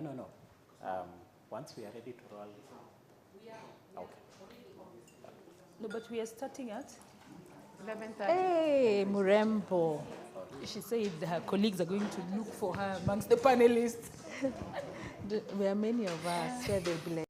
No. Once we are ready to roll. Okay. No, but we are starting at 11:30. Hey, Murembo. She said her colleagues are going to look for her amongst the panelists. There are many of us where they'll be like,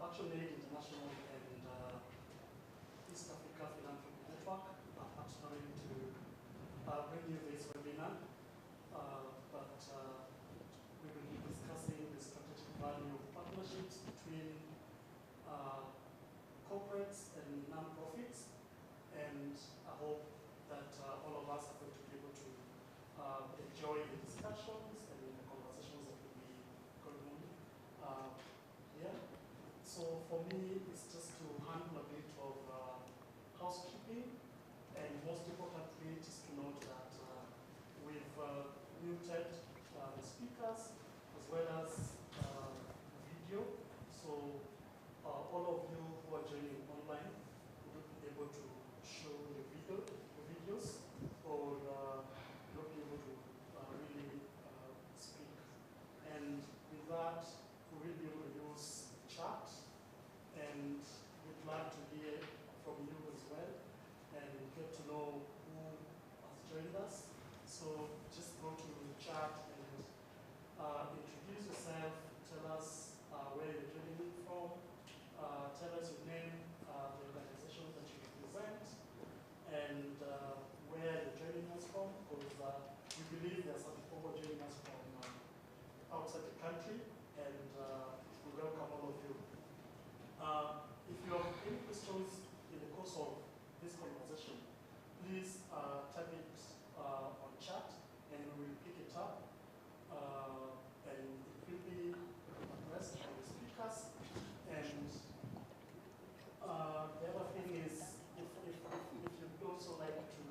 ActionAid International and East Africa Philanthropy Network are partnering to bring you this webinar, but we will be discussing the strategic value of partnerships between corporates and non-profits, and I hope that all of us are going to be able to enjoy the discussions and the conversations that will be going on here. So for me, it's just to handle a bit of housekeeping, and most importantly, just to note that we've muted the speakers as well as video. So all of you who are joining online will be able to show the videos, or not be able to really speak. And with that, we will be able to use chat, and we'd like to hear from you as well and get to know who has joined us. So just go to the chat and introduce yourself, tell us where you're joining in from, tell us your name, the organization that you represent, and where you're joining us from, because we believe there are some people who are joining us from outside the country, and we welcome all of you. If you have any questions in the course of this conversation, please type it on chat, and we will pick it up, and it will be addressed by the speakers. And the other thing is, if you'd also like to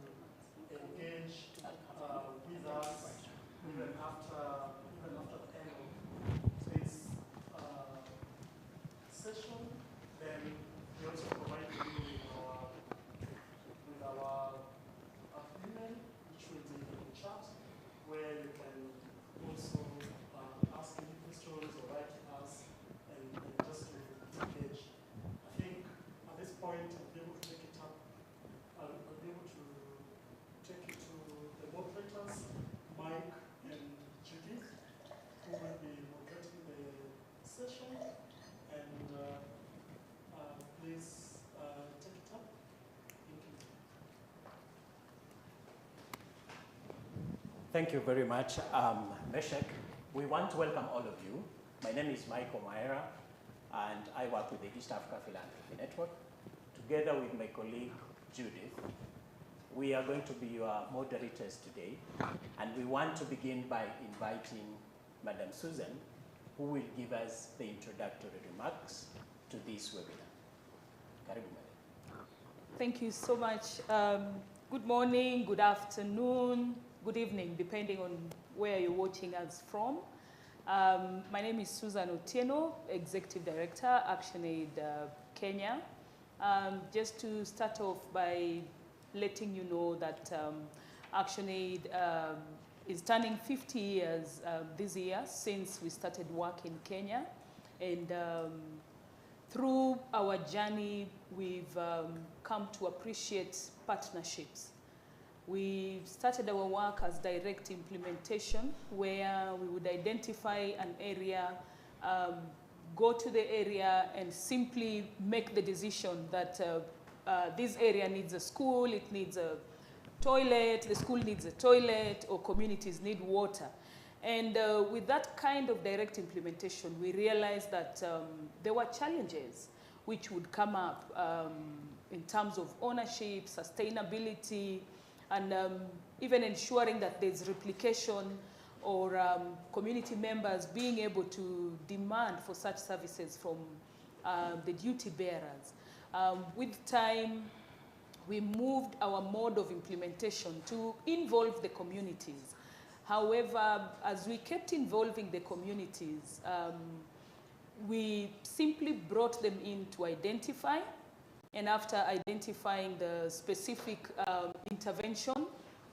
engage with us even after the end of this session, then we also provide you with our Thank you very much, Meshek. We want to welcome all of you. My name is Michael Maera, and I work with the East Africa Philanthropy Network. Together with my colleague, Judith, we are going to be your moderators today, and we want to begin by inviting Madam Susan, who will give us the introductory remarks to this webinar. Karibu, Madam. Thank you so much. Good morning, good afternoon, good evening, depending on where you're watching us from. My name is Susan Otieno, Executive Director, ActionAid Kenya. Just to start off by letting you know that ActionAid is turning 50 years this year since we started work in Kenya. And through our journey, we've come to appreciate partnerships. We started our work as direct implementation, where we would identify an area, go to the area and simply make the decision that this area needs a school, it needs a toilet, the school needs a toilet, or communities need water. And with that kind of direct implementation, we realized that there were challenges which would come up in terms of ownership, sustainability, and even ensuring that there's replication or community members being able to demand for such services from the duty bearers. With time, we moved our mode of implementation to involve the communities. However, as we kept involving the communities, we simply brought them in to identify, and after identifying the specific intervention,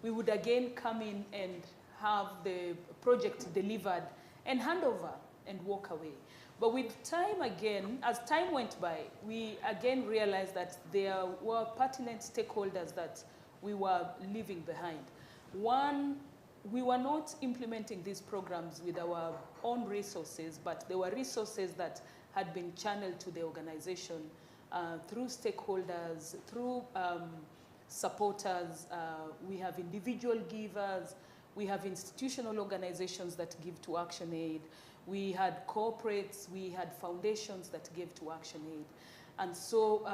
we would again come in and have the project delivered and hand over and walk away. But with time again, as time went by, we again realized that there were pertinent stakeholders that we were leaving behind. One, we were not implementing these programs with our own resources, but there were resources that had been channeled to the organization through stakeholders, through supporters. We have individual givers, we have institutional organizations that give to ActionAid, we had corporates, we had foundations that gave to ActionAid. And so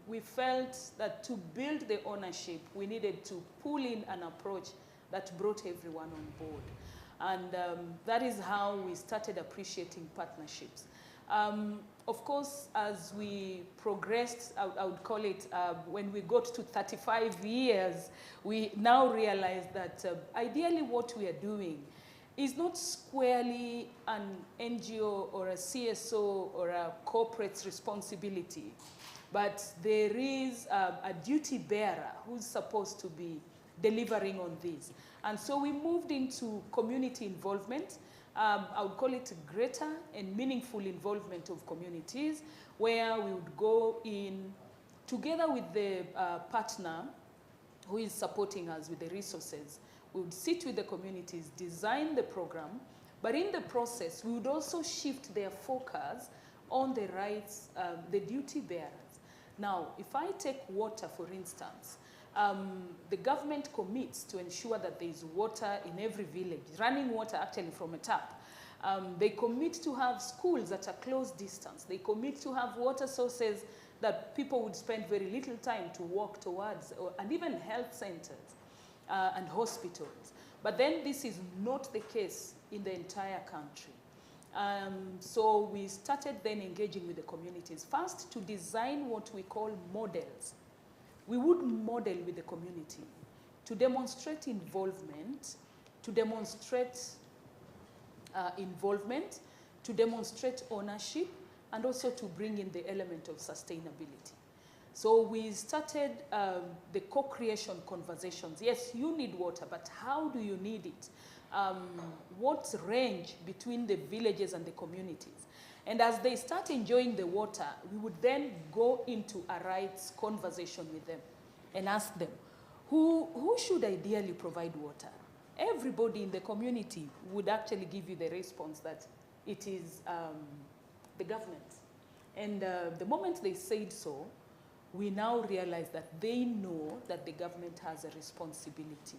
we felt that to build the ownership, we needed to pull in an approach that brought everyone on board. And that is how we started appreciating partnerships. Of course, as we progressed, I would call it, when we got to 35 years, we now realize that ideally what we are doing is not squarely an NGO or a CSO or a corporate's responsibility, but there is a duty bearer who's supposed to be delivering on this. And so we moved into community involvement. I would call it greater and meaningful involvement of communities, where we would go in together with the partner who is supporting us with the resources. We would sit with the communities, design the program, but in the process, we would also shift their focus on the rights, the duty bearers. Now, if I take water, for instance, the government commits to ensure that there is water in every village, running water actually from a tap. They commit to have schools at a close distance. They commit to have water sources that people would spend very little time to walk towards, and even health centers and hospitals. But then this is not the case in the entire country. So we started then engaging with the communities. First, to design what we call models. We would model with the community to demonstrate involvement, to demonstrate ownership, and also to bring in the element of sustainability. So we started the co-creation conversations. Yes, you need water, but how do you need it? What range between the villages and the communities? And as they start enjoying the water, we would then go into a rights conversation with them and ask them, who should ideally provide water? Everybody in the community would actually give you the response that it is the government. And the moment they said so, we now realize that they know that the government has a responsibility.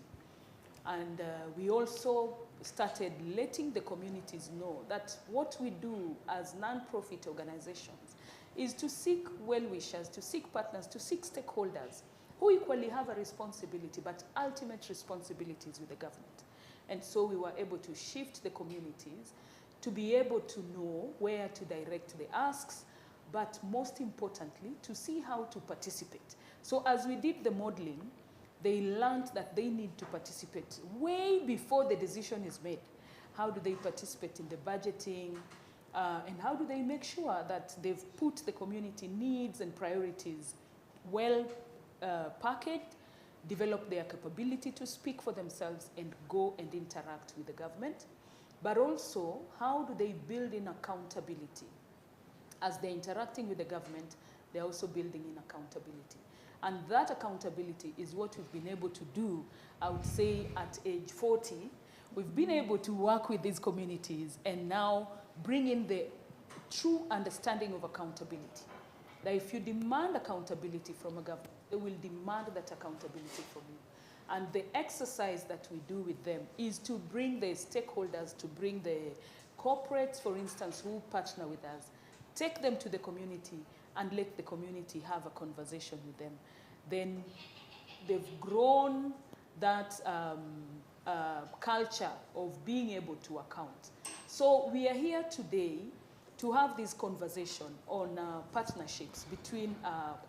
And we also started letting the communities know that what we do as non-profit organizations is to seek well-wishers, to seek partners, to seek stakeholders who equally have a responsibility, but ultimate responsibilities with the government. And so we were able to shift the communities to be able to know where to direct the asks, but most importantly, to see how to participate. So as we did the modeling, they learned that they need to participate way before the decision is made. How do they participate in the budgeting? And how do they make sure that they've put the community needs and priorities well packaged, develop their capability to speak for themselves and go and interact with the government? But also, how do they build in accountability? As they're interacting with the government, they're also building in accountability. And that accountability is what we've been able to do, I would say, at age 40. We've been able to work with these communities and now bring in the true understanding of accountability. That if you demand accountability from a government, they will demand that accountability from you. And the exercise that we do with them is to bring the stakeholders, to bring the corporates, for instance, who partner with us, take them to the community and let the community have a conversation with them. Then they've grown that culture of being able to account. So we are here today to have this conversation on partnerships between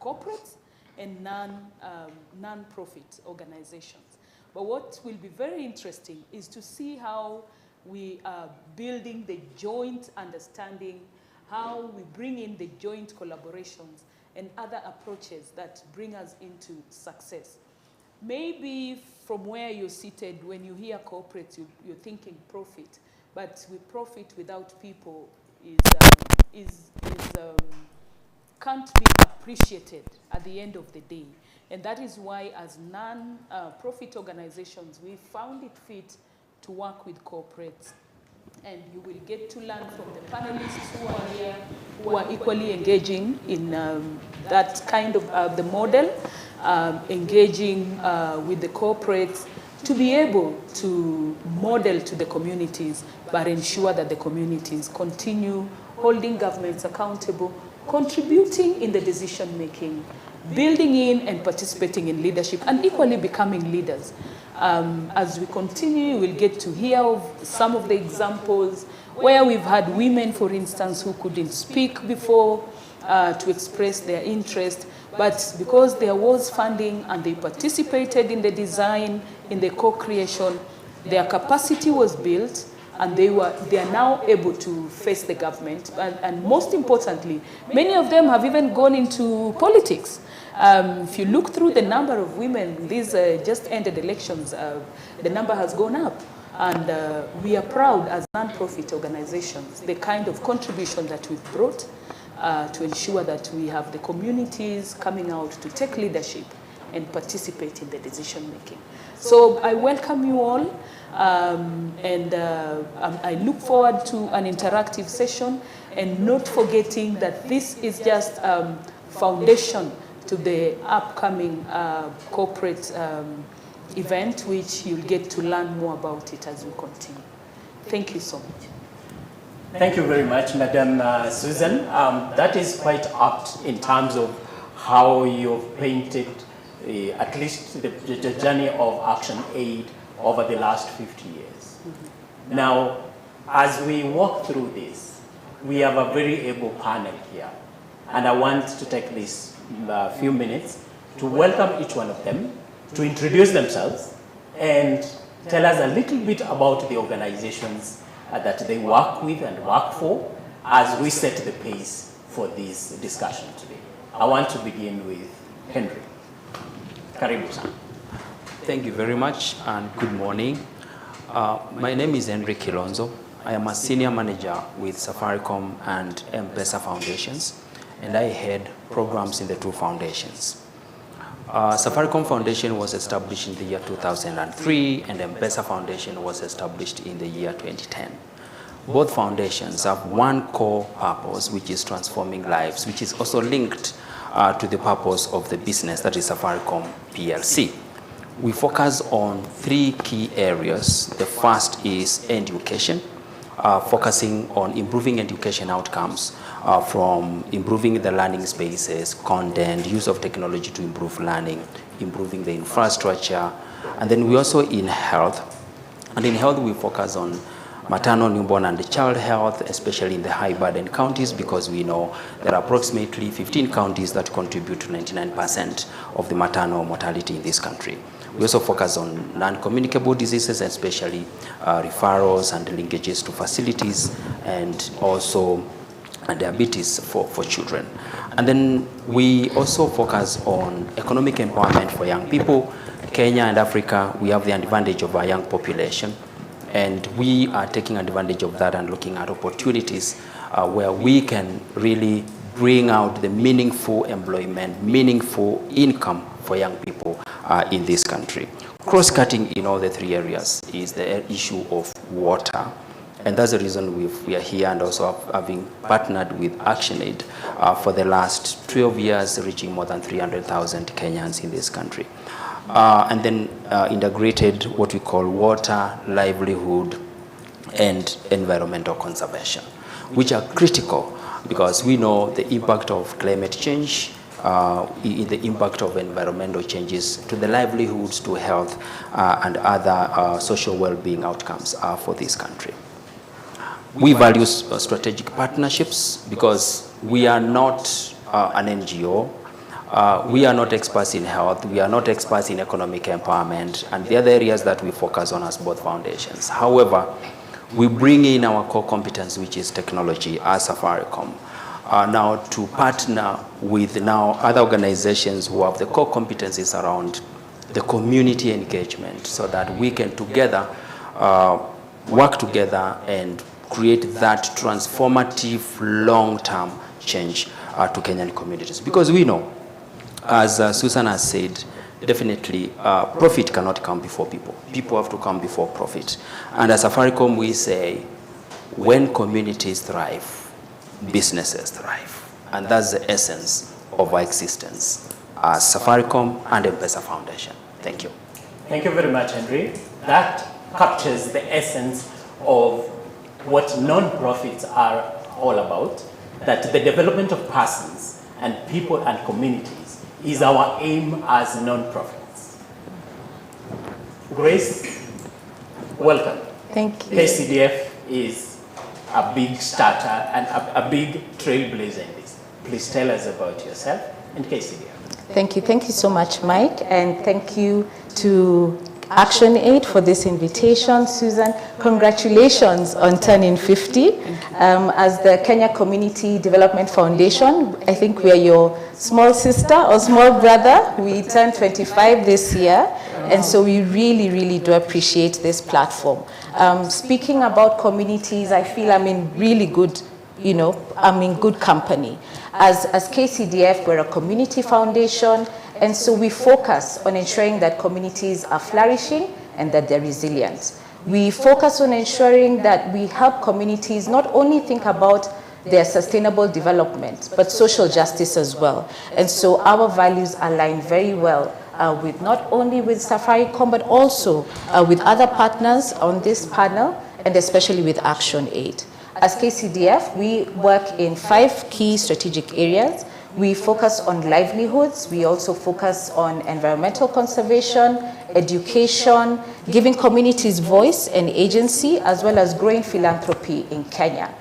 corporates and non-profit organizations. But what will be very interesting is to see how we are building the joint understanding, how we bring in the joint collaborations and other approaches that bring us into success. Maybe from where you're seated, when you hear corporates, you're thinking profit, but with profit without people can't be appreciated at the end of the day. And that is why, as non-profit organizations, we found it fit to work with corporates. And you will get to learn from the panelists who are here, who are equally engaging in that kind of the model, engaging with the corporates to be able to model to the communities, but ensure that the communities continue holding governments accountable, contributing in the decision making, building in and participating in leadership, and equally becoming leaders. As we continue, we'll get to hear of some of the examples where we've had women, for instance, who couldn't speak before to express their interest, but because there was funding and they participated in the design, in the co-creation, their capacity was built, and they are now able to face the government. And most importantly, many of them have even gone into politics. If you look through the number of women, these just ended elections, the number has gone up. And we are proud as non-profit organizations, the kind of contribution that we've brought to ensure that we have the communities coming out to take leadership and participate in the decision making. So I welcome you all, and I look forward to an interactive session, and not forgetting that this is just foundation to the upcoming corporate event, which you'll get to learn more about it as we continue. Thank you so much. Thank you very much, Madam Susan. That is quite apt in terms of how you've painted at least the journey of Action Aid over the last 50 years. Mm-hmm. Now, as we walk through this, we have a very able panel here, and I want to take this few minutes to welcome each one of them, to introduce themselves, and tell us a little bit about the organizations that they work with and work for as we set the pace for this discussion today. I want to begin with Henry. Karibu-san. Thank you very much and good morning. My name is Henry Kilonzo. I am a senior manager with Safaricom and M-Pesa Foundations, and I head programs in the two foundations. Safaricom Foundation was established in the year 2003, and M-Pesa Foundation was established in the year 2010. Both foundations have one core purpose, which is transforming lives, which is also linked to the purpose of the business, that is Safaricom PLC. we focus on 3 key areas. The first is education, focusing on improving education outcomes from improving the learning spaces, content, use of technology to improve learning, improving the infrastructure. And then we also in health. And in health, we focus on maternal, newborn, and child health, especially in the high burden counties, because we know there are approximately 15 counties that contribute to 99% of the maternal mortality in this country. We also focus on non-communicable diseases, especially referrals and linkages to facilities, and also diabetes for children. And then we also focus on economic empowerment for young people. Kenya and Africa, we have the advantage of our young population, and we are taking advantage of that and looking at opportunities where we can really bring out the meaningful employment, meaningful income for young people in this country. Cross-cutting in all the 3 areas is the issue of water. And that's the reason we are here, and also having partnered with ActionAid for the last 12 years, reaching more than 300,000 Kenyans in this country. And then integrated what we call water, livelihood, and environmental conservation, which are critical because we know the impact of climate change, the impact of environmental changes to the livelihoods, to health, and other social well-being outcomes for this country. We value strategic partnerships because we are not an NGO. We are not experts in health, we are not experts in economic empowerment, and the other areas that we focus on as both foundations. However, we bring in our core competence, which is technology, as Safaricom, now to partner with now other organizations who have the core competencies around the community engagement, so that we can together work together and create that transformative long-term change to Kenyan communities. Because we know, as Susan has said, definitely profit cannot come before people. People have to come before profit. And as Safaricom, we say, when communities thrive, businesses thrive. And that's the essence of our existence as Safaricom and M-Pesa Foundation. Thank you. Thank you very much, Henry. That captures the essence of what non-profits are all about, that the development of persons and people and communities is our aim as non-profits. Grace, welcome. Thank you. KCDF is a big starter and a big trailblazer in this. Please tell us about yourself and KCDF. Thank you. Thank you so much, Mike. And thank you to ActionAid for this invitation. Susan, congratulations on turning 50. As the Kenya Community Development Foundation, I think we are your small sister or small brother. We turned 25 this year, and so we really, really do appreciate this platform. Speaking about communities, I feel I'm in really good, I'm in good company. As KCDF, we're a community foundation, and so we focus on ensuring that communities are flourishing and that they're resilient. We focus on ensuring that we help communities not only think about their sustainable development, but social justice as well. And so our values align very well with not only with Safaricom, but also with other partners on this panel, and especially with ActionAid. As KCDF, we work in 5 key strategic areas. We focus on livelihoods. We also focus on environmental conservation, education, giving communities voice and agency, as well as growing philanthropy in Kenya.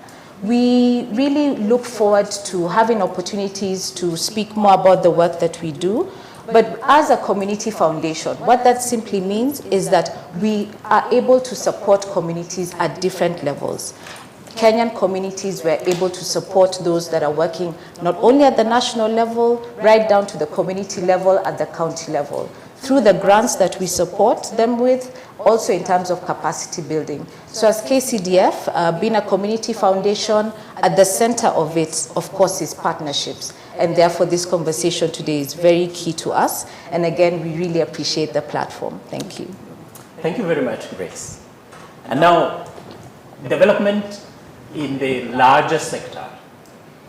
We really look forward to having opportunities to speak more about the work that we do. But as a community foundation, what that simply means is that we are able to support communities at different levels. Kenyan communities were able to support those that are working not only at the national level, right down to the community level, at the county level, through the grants that we support them with, also in terms of capacity building. So as KCDF, being a community foundation, at the center of it, of course, is partnerships. And therefore, this conversation today is very key to us. And again, we really appreciate the platform. Thank you. Thank you very much, Grace. And now, development in the larger sector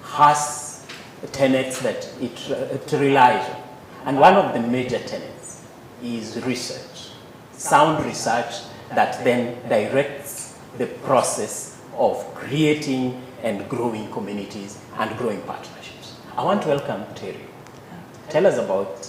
has tenets that it relies on. And one of the major tenets is research, sound research that then directs the process of creating and growing communities and growing partnerships. I want to welcome Terry. Tell us about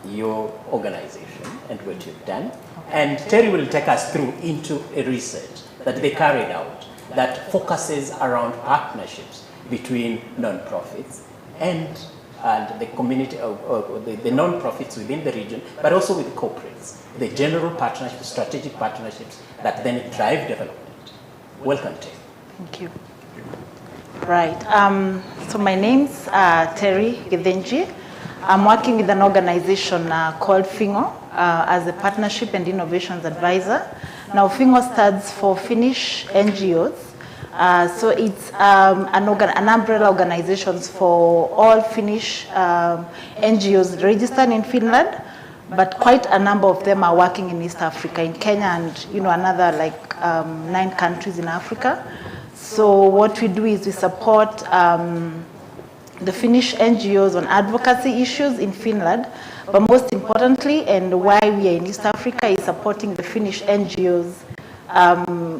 your organization and what you've done. And Terry will take us through into a research that they carried out that focuses around partnerships between nonprofits and the community, the nonprofits within the region, but also with corporates, the general partnerships, strategic partnerships that then drive development. Welcome, Terry. Thank you. Right. So my name's Terry Githinji. I'm working with an organization called FINGO as a Partnership and Innovations Advisor. Now, FINGO stands for Finnish NGOs. So it's an umbrella organization for all Finnish NGOs registered in Finland, but quite a number of them are working in East Africa, in Kenya and another like 9 countries in Africa. So what we do is we support the Finnish NGOs on advocacy issues in Finland, but most importantly, and why we are in East Africa, is supporting the Finnish NGOs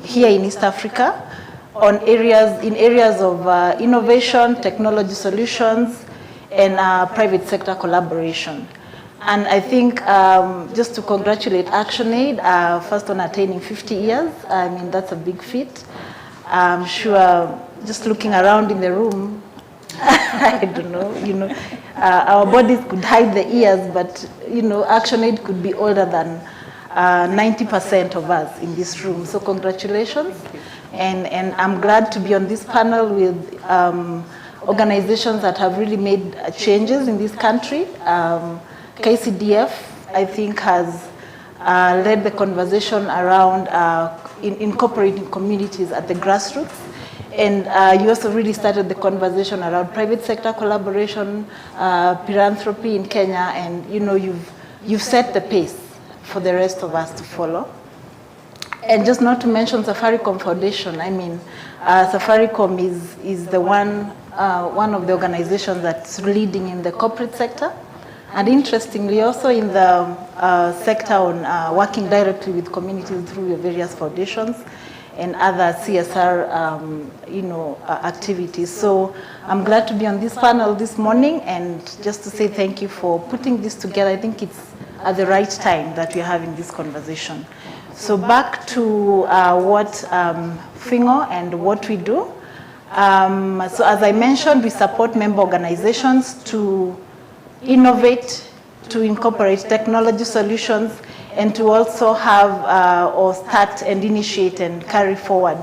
here in East Africa on areas of innovation, technology solutions, and private sector collaboration. And I think just to congratulate ActionAid first on attaining 50 years. I mean, that's a big feat. I'm sure just looking around in the room, I don't know, our bodies could hide the ears, but, ActionAid could be older than 90% of us in this room. So congratulations. And I'm glad to be on this panel with organizations that have really made changes in this country. KCDF, I think, has led the conversation around incorporating communities at the grassroots. And you also really started the conversation around private sector collaboration, philanthropy in Kenya, and you've set the pace for the rest of us to follow. And just not to mention Safaricom Foundation. I mean, Safaricom is the one of the organizations that's leading in the corporate sector. And interestingly, also in the sector on working directly with communities through your various foundations and other CSR, activities. So I'm glad to be on this panel this morning, and just to say thank you for putting this together. I think it's at the right time that we're having this conversation. So back to what FINGO and what we do. So as I mentioned, we support member organizations to innovate, to incorporate technology solutions, and to also have or start and initiate and carry forward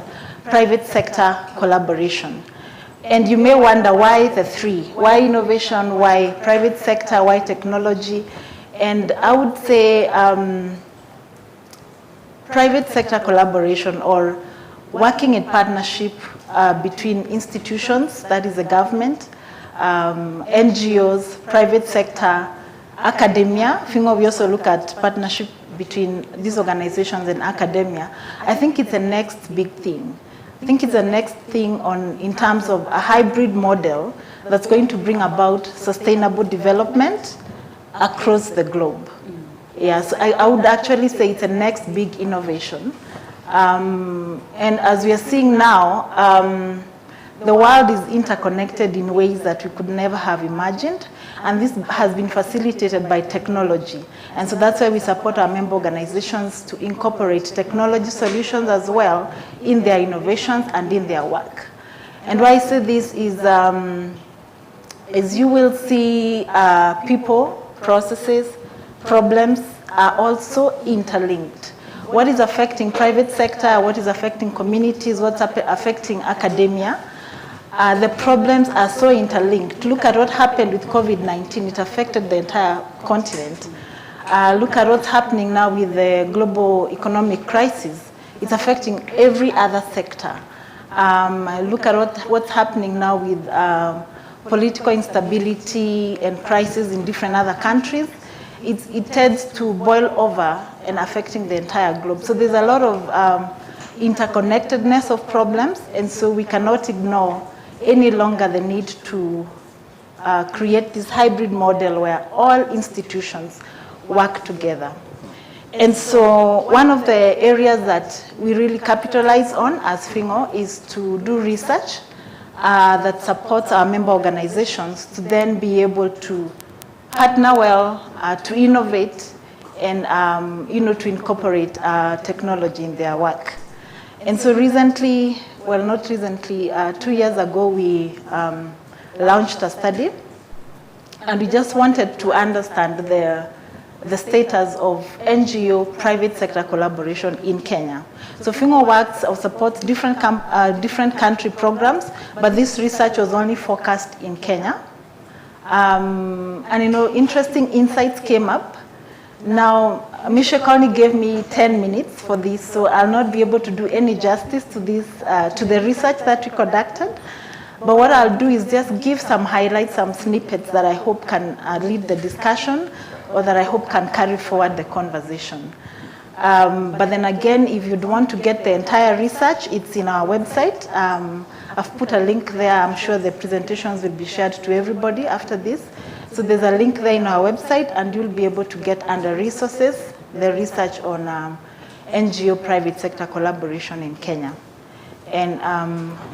private sector collaboration. And you may wonder why the three? Why innovation? Why private sector? Why technology? And I would say private sector collaboration, or working in partnership between institutions, that is the government, NGOs, private sector, academia. FINGO, we also look at partnership between these organizations and academia. I think it's the next big thing. I think it's the next thing in terms of a hybrid model that's going to bring about sustainable development across the globe. Yeah, so I would actually say it's the next big innovation. And as we are seeing now, the world is interconnected in ways that we could never have imagined. And this has been facilitated by technology. And so that's why we support our member organizations to incorporate technology solutions as well in their innovations and in their work. And why I say this is, as you will see, people, processes, problems are also interlinked. What is affecting private sector, what is affecting communities, what's affecting academia, the problems are so interlinked. Look at what happened with COVID-19. It affected the entire continent. Look at what's happening now with the global economic crisis. It's affecting every other sector. Look at what's happening now with political instability and crisis in different other countries. It tends to boil over and affecting the entire globe. So there's a lot of interconnectedness of problems, and so we cannot ignore any longer the need to create this hybrid model where all institutions work together. And so one of the areas that we really capitalize on as FINGO is to do research that supports our member organizations to then be able to partner well, to innovate, and to incorporate technology in their work. And so recently, well, not recently, 2 years ago, we launched a study, and we just wanted to understand the status of NGO private sector collaboration in Kenya. So FINGO works or supports different country programs, but this research was only focused in Kenya. And interesting insights came up. Now, Mishek only gave me 10 minutes for this, so I'll not be able to do any justice to this, to the research that we conducted. But what I'll do is just give some highlights, some snippets that I hope can lead the discussion, or that I hope can carry forward the conversation. But then again, if you'd want to get the entire research, it's in our website. I've put a link there. I'm sure the presentations will be shared to everybody after this. So there's a link there in our website, and you'll be able to get under resources the research on NGO private sector collaboration in Kenya. And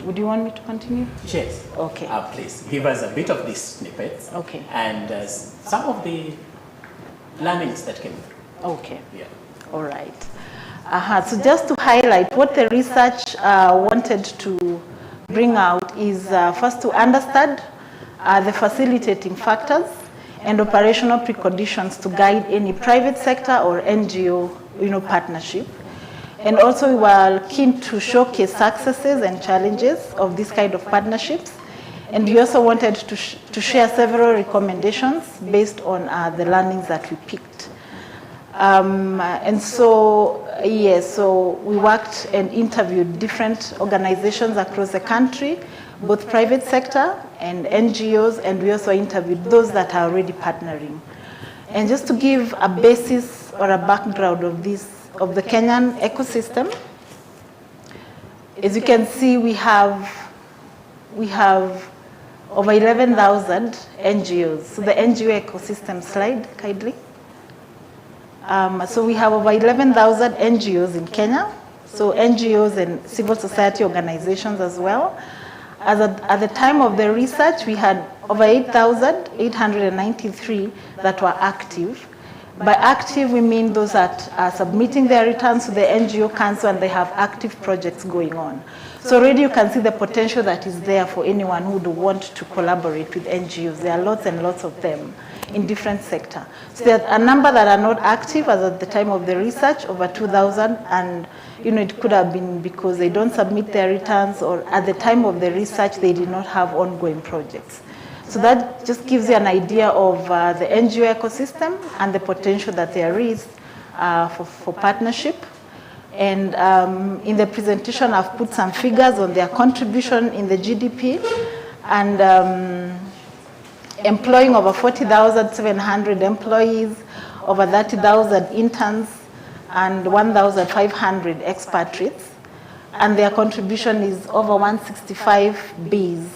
would you want me to continue? Yes. Okay. Please give us a bit of these snippets. Okay. And some of the learnings that came through. Okay. Yeah. All right. So just to highlight what the research wanted to bring out is first to understand the facilitating factors and operational preconditions to guide any private sector or NGO partnership. And also we were keen to showcase successes and challenges of this kind of partnerships. And we also wanted to share several recommendations based on the learnings that we picked. And so, yes, so we worked and interviewed different organizations across the country, both private sector and NGOs, and we also interviewed those that are already partnering. And just to give a basis or a background of the Kenyan ecosystem, as you can see, we have over 11,000 NGOs. So the NGO ecosystem slide, kindly. So we have over 11,000 NGOs in Kenya. So NGOs and civil society organizations as well. At the time of the research, we had over 8,893 that were active. By active, we mean those that are submitting their returns to the NGO Council and they have active projects going on. So already you can see the potential that is there for anyone who would want to collaborate with NGOs. There are lots and lots of them in different sectors. So there are a number that are not active as at the time of the research, over 2,000, and it could have been because they don't submit their returns, or at the time of the research they did not have ongoing projects. So that just gives you an idea of the NGO ecosystem and the potential that there is for partnership. And in the presentation, I've put some figures on their contribution in the GDP, and employing over 40,700 employees, over 30,000 interns, and 1,500 expatriates. And their contribution is over 165 Bs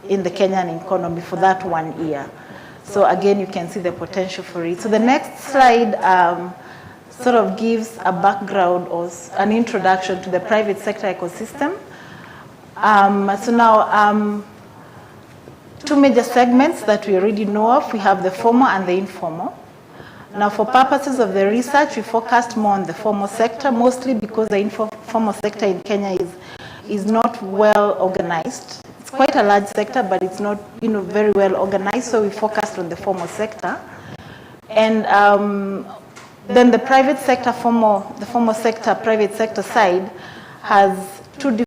in the Kenyan economy for that 1 year. So again, you can see the potential for it. So the next slide sort of gives a background or an introduction to the private sector ecosystem. So now, two major segments that we already know of. We have the formal and the informal. Now, for purposes of the research, we focused more on the formal sector, mostly because the informal sector in Kenya is not well organized. It's quite a large sector, but it's not very well organized, so we focused on the formal sector. And then the private sector, the formal sector, private sector side has two